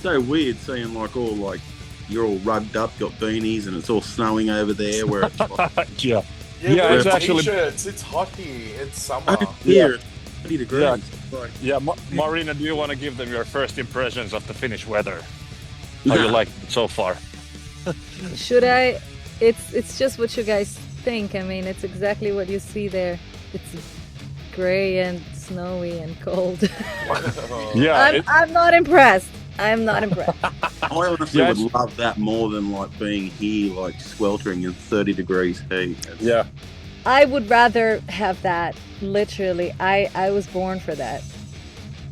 so weird seeing like all like you're all rugged up, got beanies, and it's all snowing over there. Where it's like, Yeah, it's actually t-shirts. It's hot here. It's summer. here, it's 30 degrees. Yeah. Like, Marina, do you want to give them your first impressions of the Finnish weather? How you like it so far? Should I? It's just what you guys think. I mean, it's exactly what you see there. It's gray and snowy and cold. Yeah, I'm not impressed. I'm not impressed. I honestly would love that more than like being here, like sweltering in 30 degrees heat. Yeah. I would rather have that. Literally, I was born for that.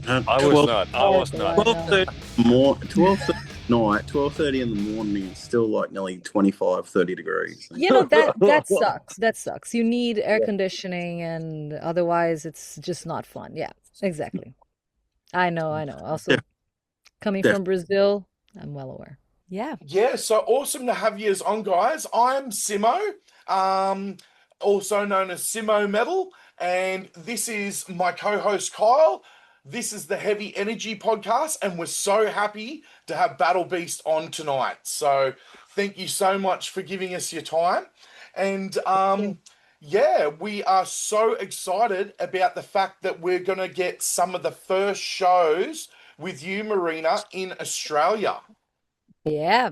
I was not. 12:30 more. 12:30 night. 12:30 in the morning. It's still like nearly 25, 30 degrees. You know that sucks. That sucks. You need air conditioning, and otherwise, it's just not fun. Yeah, exactly. I know. Also, coming from Brazil, I'm well aware. Yeah. Yeah, so awesome to have you on, guys. I'm Simmo, also known as Simmo Metal, and this is my co-host Kyle. This is the Heavy Energy Podcast, and we're so happy to have Battle Beast on tonight. So thank you so much for giving us your time. And we are so excited about the fact that we're going to get some of the first shows with you, Marina, in Australia. Yeah.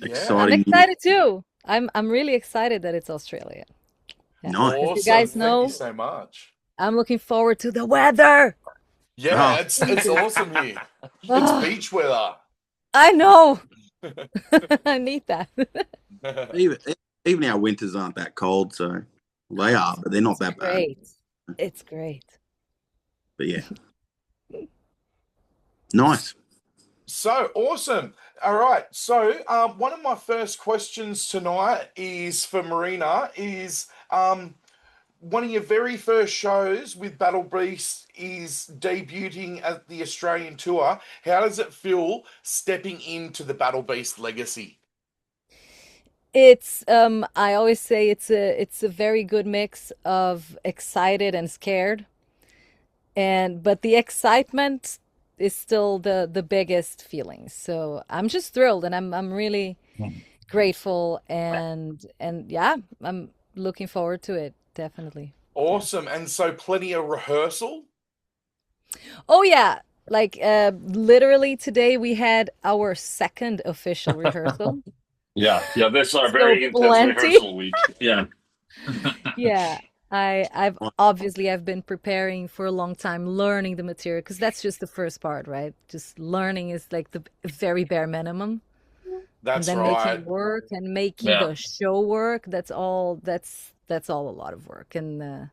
Exciting. I'm excited too. I'm really excited that it's Australia. Yeah. Nice. Awesome. You guys know, thank you so much. I'm looking forward to the weather. Yeah, it's awesome here. It's beach weather. I know. I need that. Even our winters aren't that cold, so they are, but they're not that bad. It's great. But yeah. Nice. So awesome. All right. So one of my first questions tonight is for Marina is one of your very first shows with Battle Beast is debuting at the Australian tour. How does it feel stepping into the Battle Beast legacy? It's I always say it's a very good mix of excited and scared. But the excitement is still the biggest feeling. So I'm just thrilled, and I'm really grateful, and yeah, I'm looking forward to it, definitely. Awesome. And so plenty of rehearsal? Oh yeah, like literally today we had our second official rehearsal. Yeah, this is our very intense plenty. rehearsal week. Yeah. Yeah. I've been preparing for a long time, learning the material, because that's just the first part, right? Just learning is like the very bare minimum. That's and then right. making work and making the show work. That's all a lot of work. And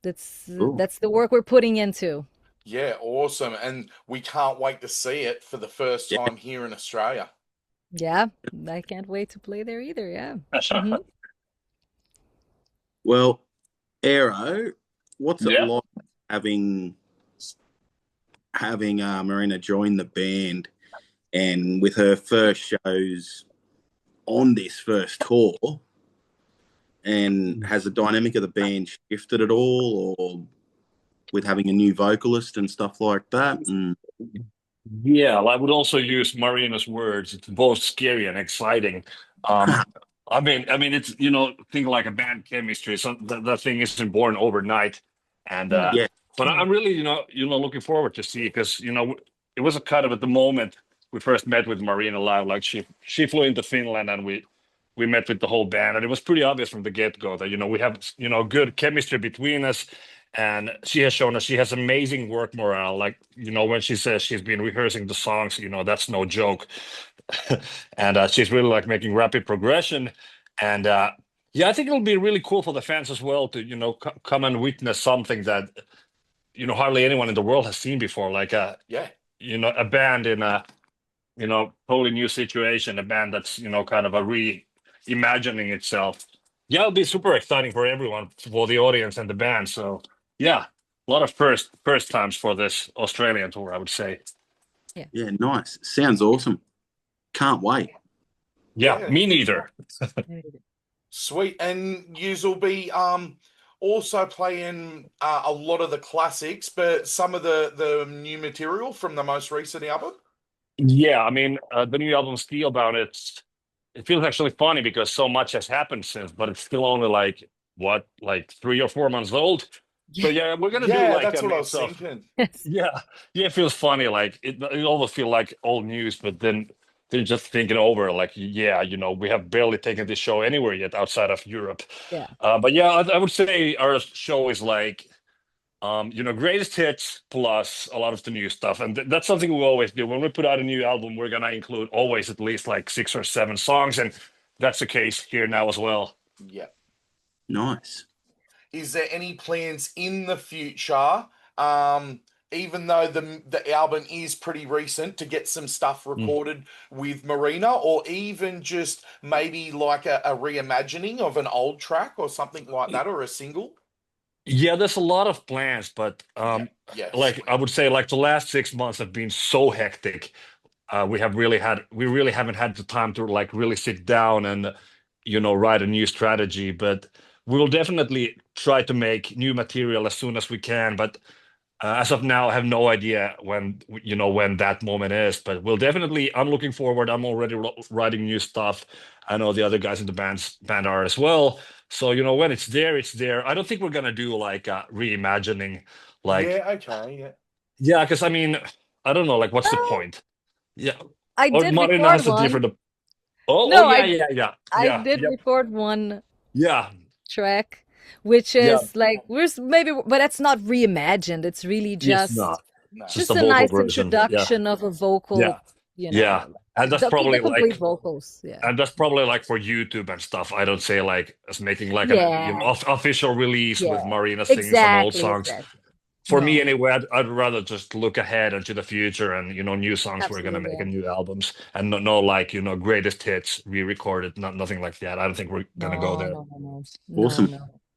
that's the work we're putting into. Yeah, awesome. And we can't wait to see it for the first time here in Australia. Yeah, I can't wait to play there either. Yeah. Mm-hmm. Well, Eero, what's it like having Marina join the band, and with her first shows on this first tour, and has the dynamic of the band shifted at all, or with having a new vocalist and stuff like that? Yeah, I would also use Marina's words. It's both scary and exciting. I mean, it's thing like a band chemistry. So that thing isn't born overnight, and but I'm really looking forward to see, because it was a kind of at the moment we first met with Marina live. Like she flew into Finland, and we met with the whole band, and it was pretty obvious from the get-go that we have good chemistry between us. And she has shown us she has amazing work morale. Like, when she says she's been rehearsing the songs, that's no joke. And she's really like making rapid progression. And I think it'll be really cool for the fans as well to, come and witness something that, hardly anyone in the world has seen before. Like, a band in a, totally new situation, a band that's, kind of a reimagining itself. Yeah, it'll be super exciting for everyone, for the audience and the band. So, yeah, a lot of first times for this Australian tour, I would say. Yeah, nice. Sounds awesome. Can't wait. Yeah, me neither. Sweet. And yous will be also playing a lot of the classics, but some of the new material from the most recent album? Yeah, I mean, the new album Steelbound, it feels actually funny because so much has happened since, but it's still only like what, like 3 or 4 months old. So yeah, we're gonna do Yeah, like that's a what I was mix of thinking. Yes. yeah, yeah. It feels funny, like it almost feel like old news, but then just thinking over, like yeah, we have barely taken this show anywhere yet outside of Europe. Yeah. But yeah, I would say our show is like greatest hits plus a lot of the new stuff, and that's something we always do. When we put out a new album, we're gonna include always at least like 6 or 7 songs, and that's the case here now as well. Yeah. Nice. Is there any plans in the future, even though the album is pretty recent, to get some stuff recorded with Marina, or even just maybe like a reimagining of an old track or something like that, or a single? Yeah, there's a lot of plans, but Yes. like I would say, like the last 6 months have been so hectic. We really haven't had the time to like really sit down and write a new strategy. But we will definitely try to make new material as soon as we can. But as of now, I have no idea when that moment is. But we'll definitely. I'm looking forward. I'm already writing new stuff. I know the other guys in the band are as well. So when it's there, it's there. I don't think we're gonna do like a reimagining, like Yeah, okay, yeah. yeah, because I mean, I don't know, like what's the point? Yeah, I or did Marina record has a one. different. Oh, No, oh yeah, I did yep, record one yeah, track, which yeah. is like maybe, but that's not reimagined. It's really It's just not No. just a a vocal nice version. Yeah, introduction of a vocal, yeah, yeah, and that's the probably complete like, vocals. Yeah. and that's probably like for YouTube and stuff. I don't say like as making like an Yeah. official release with Yeah. Marina singing some old Exactly. songs. Exactly. For me No, anyway, I'd rather just look ahead into the future and new songs we're gonna absolutely. make and new albums, and no like greatest hits re-recorded, nothing like that. I don't think we're gonna go No, there. no, no, Awesome.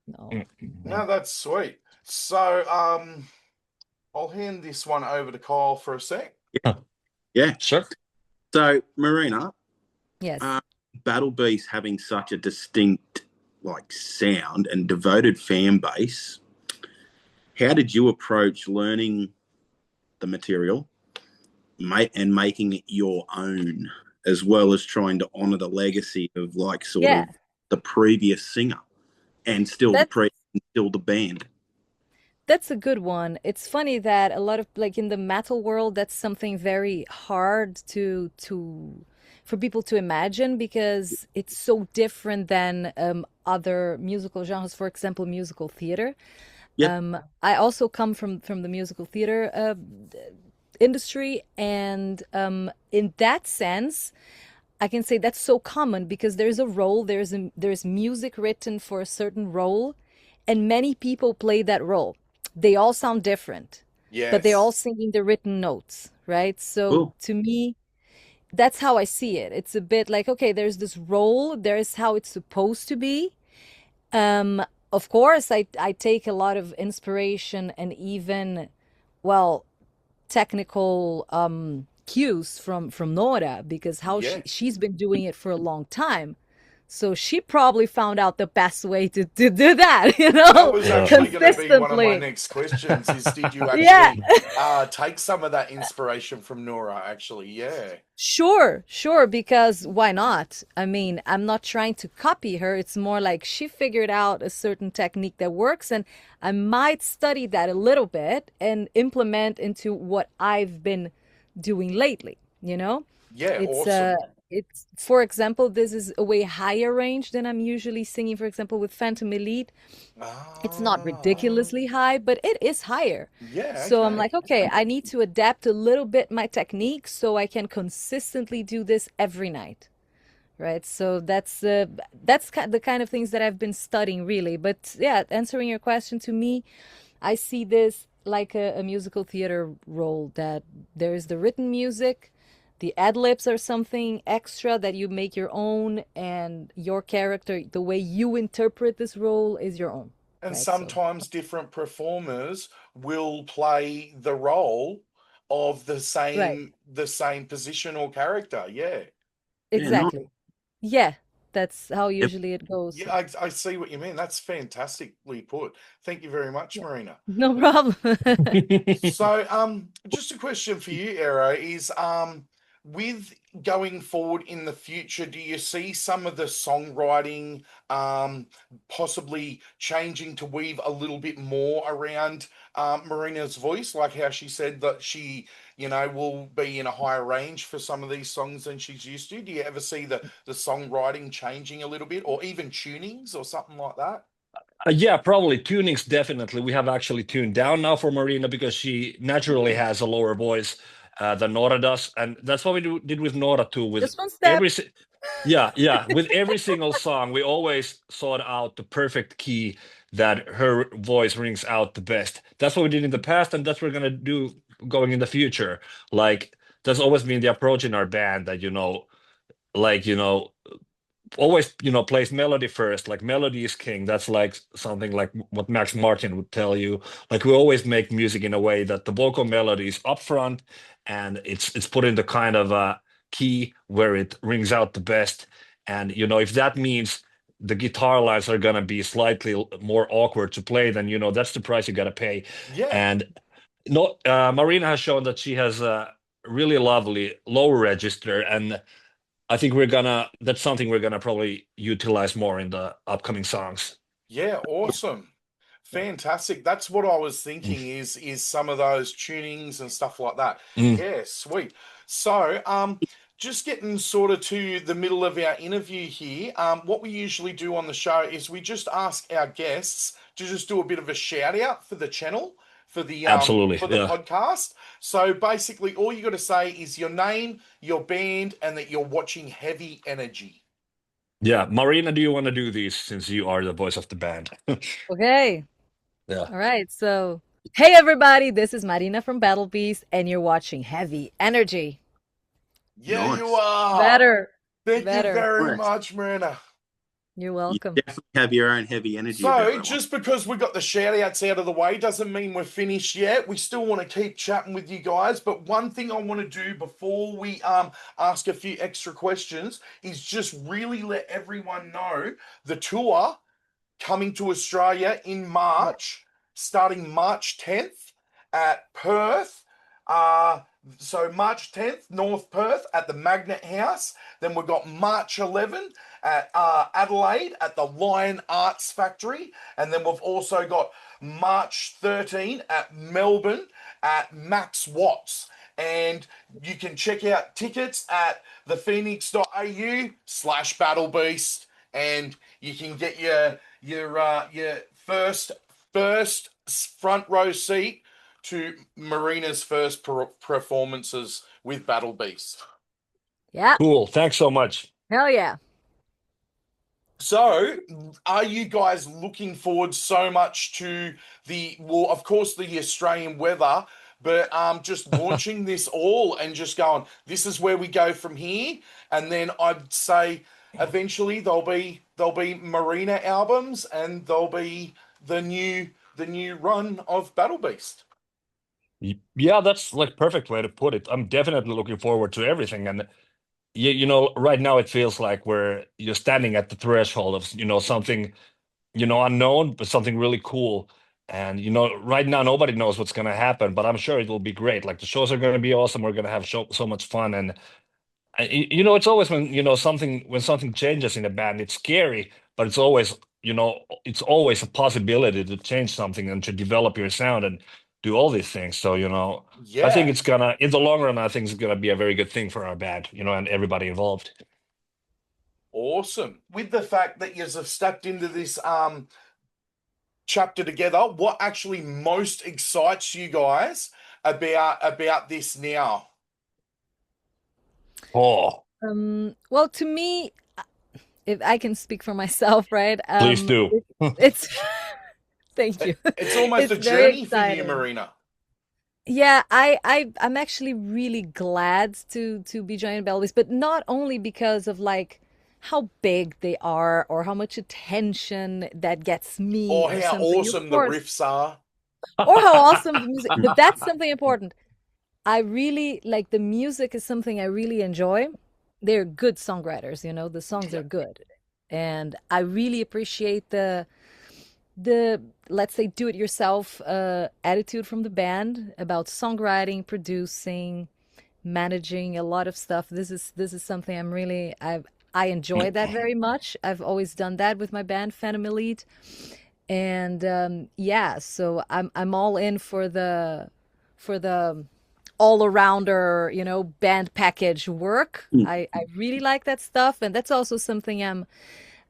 no. No, that's sweet. So, I'll hand this one over to Kyle for a sec. Yeah. Sure. So, Marina, Yes. Battle Beast having such a distinct like sound and devoted fan base, how did you approach learning the material and making it your own, as well as trying to honor the legacy of like sort Yeah. of the previous singer and still the band? That's a good one. It's funny that a lot of like in the metal world, that's something very hard for people to imagine because it's so different than other musical genres, for example, musical theater. Yep. I also come from the musical theater industry, and in that sense, I can say that's so common because there's a role, there's music written for a certain role, and many people play that role. They all sound different, but they're Yes. all singing the written notes, right? So Cool. to me, that's how I see it. It's a bit like, okay, there's this role, there's how it's supposed to be. Of course, I take a lot of inspiration and even, well, technical cues from Nora because how Yeah. she's been doing it for a long time. So she probably found out the best way to do that, That was actually going to be one of my consistently. next questions is did you Yeah. actually take some of that inspiration from Nora, actually? Yeah. Sure, because why not? I mean, I'm not trying to copy her. It's more like she figured out a certain technique that works, and I might study that a little bit and implement into what I've been doing lately, Yeah, It's awesome. it's for example, this is a way higher range than I'm usually singing, for example, with Phantom Elite. It's not Ah, ridiculously high, but it is higher. yeah, So I'm okay. like, okay, I need to adapt a little bit my technique so I can consistently do this every night, right? So that's the kind of things that I've been studying really. But yeah, answering your question, to me, I see this like a musical theater role that there's the written music, the ad libs are something extra that you make your own, and your character, the way you interpret this role is your own, And right? So sometimes different performers will play the role of the right, same position or character. Yeah. Yeah, nice. exactly. Yeah, That's how Yep. usually it goes. Yeah, I see what you mean. That's fantastically put. Thank you very much, Yeah. Marina. No problem. So, just a question for you, Eero, is with going forward in the future, do you see some of the songwriting possibly changing to weave a little bit more around Marina's voice, like how she said that she, will be in a higher range for some of these songs than she's used to? Do you ever see the songwriting changing a little bit, or even tunings or something like that? Yeah, probably tunings. Definitely, we have actually tuned down now for Marina because she naturally has a lower voice than Nora does, and that's what we did with Nora too. With Just one step. with every single song, we always sought out the perfect key that her voice rings out the best. That's what we did in the past, and that's what we're gonna do going in the future. Like that's always been the approach in our band that like always plays melody first, like melody is king. That's like something like what Max Martin would tell you. Like we always make music in a way that the vocal melody is up front and it's put in the kind of key where it rings out the best. And if that means the guitar lines are gonna be slightly more awkward to play, then that's the price you gotta pay. Yeah. And no, Marina has shown that she has a really lovely low register, and I think that's something we're gonna probably utilize more in the upcoming songs. Yeah, awesome. Fantastic. That's what I was thinking is some of those tunings and stuff like that. Mm. Yeah, sweet. So, just getting sort of to the middle of our interview here, what we usually do on the show is we just ask our guests to just do a bit of a shout out for the channel, for the Absolutely, for the yeah. podcast. So basically all you got to say is your name, your band, and that you're watching Heavy Energy. Yeah, Marina, do you want to do these since you are the voice of the band? Okay. Yeah. All right. So, hey everybody, this is Marina from Battle Beast, and you're watching Heavy Energy. Yeah, Nice. you are. Better. Thank Better. you very Nice. much, Marina. You're You welcome. definitely have your own heavy energy about So, that just because we got the shout outs out of the way doesn't mean we're finished yet. We still want to keep chatting with you guys. But one thing I want to do before we ask a few extra questions is just really let everyone know the tour coming to Australia in March, starting March 10th at Perth. So March 10th, North Perth at the Magnet House. Then we've got March 11th at Adelaide at the Lion Arts Factory. And then we've also got March 13 at Melbourne at Max Watts. And you can check out tickets at thephoenix.au/battlebeast, and you can get your first front row seat to Marina's first performances with Battle Beast. Yeah. Cool. Thanks so much. Hell yeah. So, are you guys looking forward so much to of course, the Australian weather, but just launching this all and just going, this is where we go from here, and then I'd say eventually there'll be Marina albums, and there'll be the new run of Battle Beast. Yeah, that's like perfect way to put it. I'm definitely looking forward to everything, and right now it feels like you're standing at the threshold of something unknown, but something really cool. And right now nobody knows what's going to happen, but I'm sure it will be great. Like the shows are going to be awesome. We're going to have so much fun, and it's always when something changes in a band, it's scary, but it's always a possibility to change something and to develop your sound and do all these things. So Yeah. I think it's gonna, in the long run, I think it's gonna be a very good thing for our band, and everybody involved. Awesome. With the fact that you have stepped into this chapter together, what actually most excites you guys about this now? Oh, Well, to me, if I can speak for myself, right? please do. It's thank you. It's almost It's a very journey for you, exciting. Marina. Yeah, I'm actually really glad to be joining Bellies, but not only because of like how big they are or how much attention that gets me Or or how something. Of awesome the course, riffs are. or how awesome the music, but that's something important. I really like the music is something I really enjoy. They're good songwriters, the songs Yeah. are good. and I really appreciate the let's say do it yourself attitude from the band about songwriting, producing, managing a lot of stuff. This is something I enjoy that very much. I've always done that with my band Phantom Elite. And yeah, so I'm all in for the all arounder, band package work. I really like that stuff, and that's also something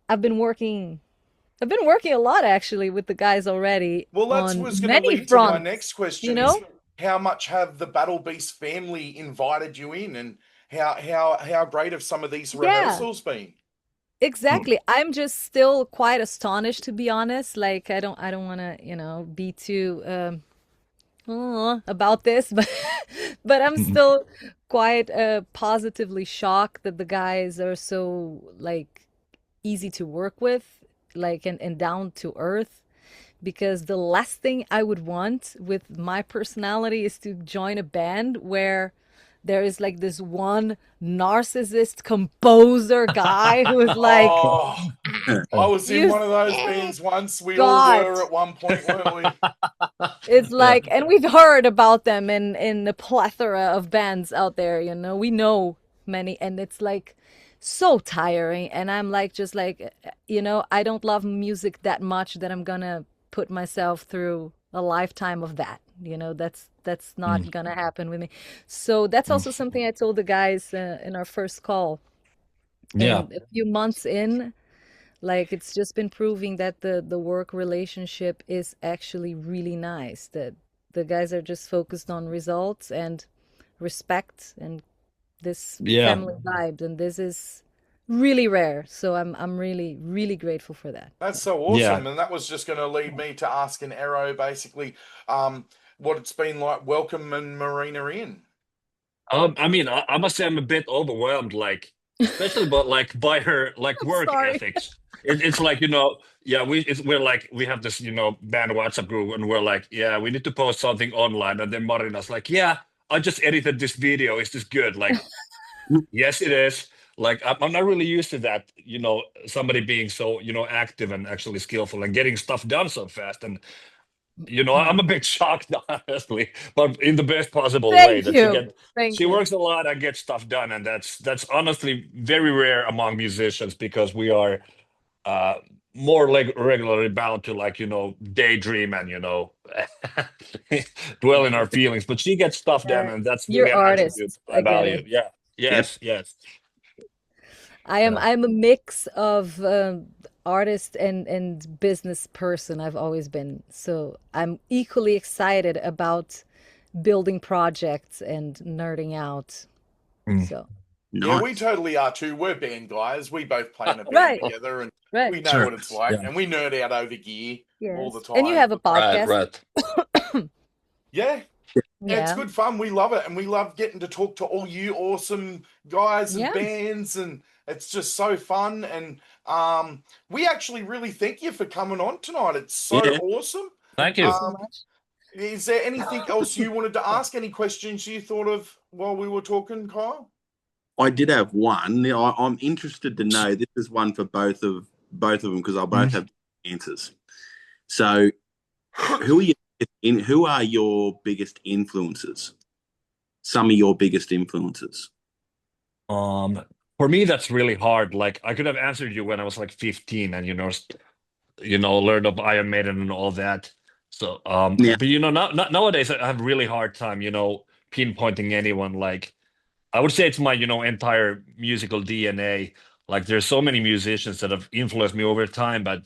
I've been working I've been working a lot actually with the guys already Well, that on was going to many lead to my fronts, next you question: know? is how much have the Battle Beast family invited you in, and how great have some of these Yeah, rehearsals been? exactly. I'm just still quite astonished to be honest. Like I don't want to, be too about this, but but I'm still quite positively shocked that the guys are so like easy to work with, like and down to earth. Because the last thing I would want with my personality is to join a band where there is like this one narcissist composer guy who is like, Oh, I was in you one of those stink, bands once. We all God. were at one point, weren't we? It's Yeah. like, and we've heard about them in the plethora of bands out there, we know many, and it's like so tiring. And I'm like, just like, I don't love music that much that I'm gonna put myself through a lifetime of that. That's Mm, not gonna happen with me. So that's mm. also something I told the guys in our first call. Yeah. And a few months in, like it's just been proving that the work relationship is actually really nice. That the guys are just focused on results and respect and this Yeah. family vibe, and this is really rare. So I'm really really grateful for that. That's so Yeah. awesome. And that was just going to lead me to asking Eero basically what it's been like welcoming Marina in. I mean, I must say I'm a bit overwhelmed, like especially by her like I'm work sorry. ethics. It's like yeah, we have this band WhatsApp group, and we're like, yeah, we need to post something online, and then Marina's like, yeah, I just edited this video. Is this good? Like, yes, it is. Like, I'm not really used to that. Somebody being so active and actually skillful and getting stuff done so fast. And I'm a bit shocked, honestly, but in the best possible way Thank that she you. get Thank she you. works a lot and gets stuff done, and that's honestly very rare among musicians because we are uh more like regularly bound to like daydream and dwell in our feelings. But she gets stuff done, Yeah. and that's really You're an attribute artists. I I get value. it. Yeah. Yep. Yes. I am Yeah. I'm a mix of artist and business person. I've always been. So I'm equally excited about building projects and nerding out. Mm. So Yeah, we Nice. totally are too. We're band guys. We both play in a band right, together, and right. we know Sure. what it's like. Yeah. And we nerd out over gear all the Yes. And you time. have a Right. podcast. Right. Yeah, it's Yeah. good fun. We love it, and we love getting to talk to all you awesome guys and Yeah. bands, and it's just so fun. And we actually really thank you for coming on tonight. It's so Yeah. awesome. Thank Thank you you. so Um, much. is there anything else you wanted to ask? Any questions you thought of while we were talking, Kyle? I did have one. I'm interested to know. This is one for both of them because I'll both have answers. So, who are your biggest influences? Some of your biggest influences. For me, that's really hard. Like I could have answered you when I was like 15 and learned of Iron Maiden and all that. So Now, but nowadays I have really hard time, pinpointing anyone. Like I would say it's my, entire musical DNA. Like there's so many musicians that have influenced me over time, but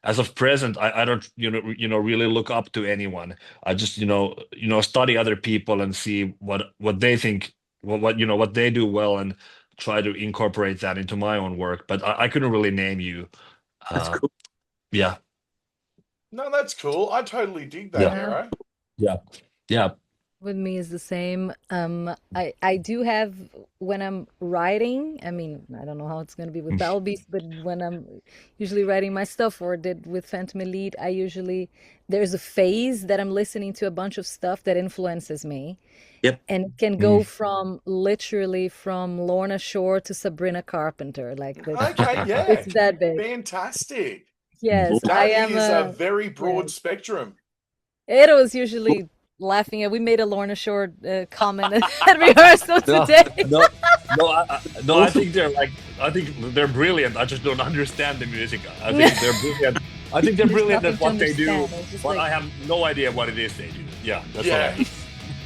as of present, I don't, really look up to anyone. I just, study other people and see what they think, what they do well, and try to incorporate that into my own work. But I couldn't really name you. that's Uh, cool. yeah, No, that's cool. I totally dig that, yeah, Yeah. Arrow. yeah, yeah. With me is the same. I do have when I'm writing. I mean, I don't know how it's gonna be with Battle Beast, but when I'm usually writing my stuff or did with Phantom Elite, I usually there's a phase that I'm listening to a bunch of stuff that influences me. Yep. And it can go from literally from Lorna Shore to Sabrina Carpenter. Like Okay, yeah. it's that big. Fantastic. Yes, That I am is a very broad spectrum. It was usually laughing at. We made a Lorna Shore comment at rehearsal today. I think they're brilliant. I just don't understand the music. I think they're brilliant. I think they're brilliant at what they do, but I have no idea what it is they do. Yeah, that's what I mean.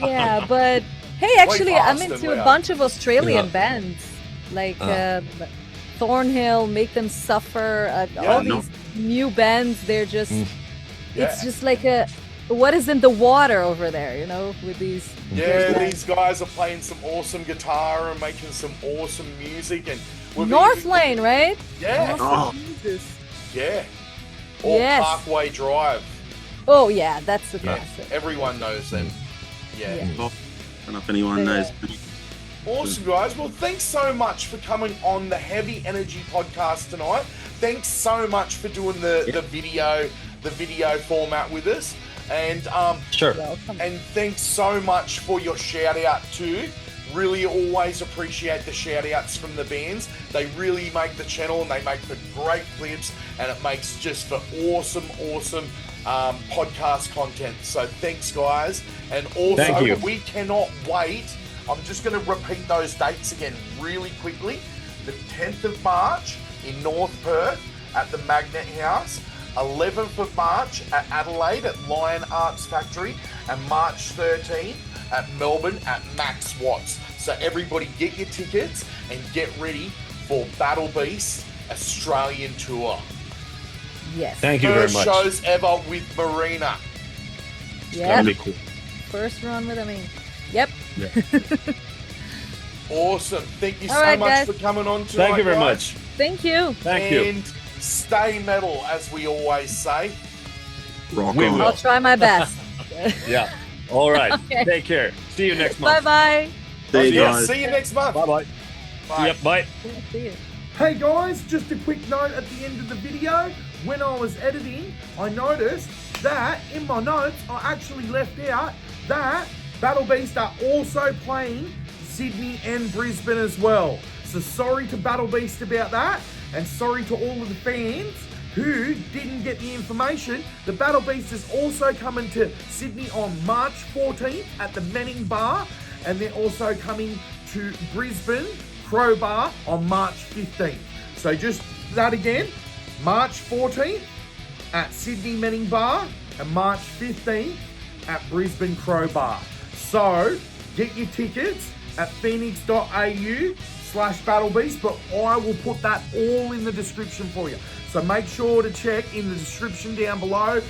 Yeah, but hey, actually, I'm fast into and a loud. bunch of Australian bands like Thornhill, Make Them Suffer. All these new bands, they're just it's just like a what is in the water over there, you know, with these. Yeah, these guys are playing some awesome guitar and making some awesome music, and North Lane, right? Yeah, yeah, or Yes. Parkway Drive. Oh yeah, that's the classic. Everyone knows them. Yeah. Yeah. I don't know if anyone knows. Awesome, guys. Well, thanks so much for coming on the Heavy Energy podcast tonight. Thanks so much for doing the video format with us. And Sure. and thanks so much for your shout out too. Really always appreciate the shout outs from the bands. They really make the channel and they make for great clips, and it makes just for awesome podcast content. So thanks, guys. And also, Thank you. we cannot wait. I'm just going to repeat those dates again really quickly. The 10th of March in North Perth at the Magnet House. 11th of March at Adelaide at Lion Arts Factory, and March 13th at Melbourne at Max Watts. So everybody get your tickets and get ready for Battle Beast Australian Tour. Yes. Thank you very First much. shows ever with Marina. Yeah. That'd be cool. First run with Yep. Awesome. Thank you All so right, much guys. for coming on tonight. Thank you very guys. much. Thank you. Thank you. And stay metal, as we always say. Rock We on. will. I'll try my best. Yeah. All right. Okay. Take care. See you next Bye month. bye. See you Yeah, guys. see you next month. Bye-bye. Bye. Yep, bye. See you. Hey guys, just a quick note at the end of the video. When I was editing, I noticed that in my notes, I actually left out that Battle Beast are also playing Sydney and Brisbane as well. So sorry to Battle Beast about that, and sorry to all of the fans who didn't get the information. The Battle Beast is also coming to Sydney on March 14th at the Manning Bar, and they're also coming to Brisbane Crowbar on March 15th. So just that again, March 14th at Sydney Manning Bar and March 15th at Brisbane Crowbar. So get your tickets at phoenix.au/battlebeast, but I will put that all in the description for you. So make sure to check in the description down below.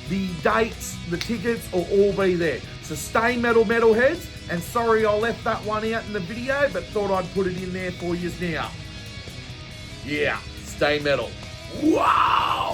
The dates, the tickets will all be there. So stay metal, metalheads. And sorry I left that one out in the video, but thought I'd put it in there for you now. Yeah, stay metal. Wow!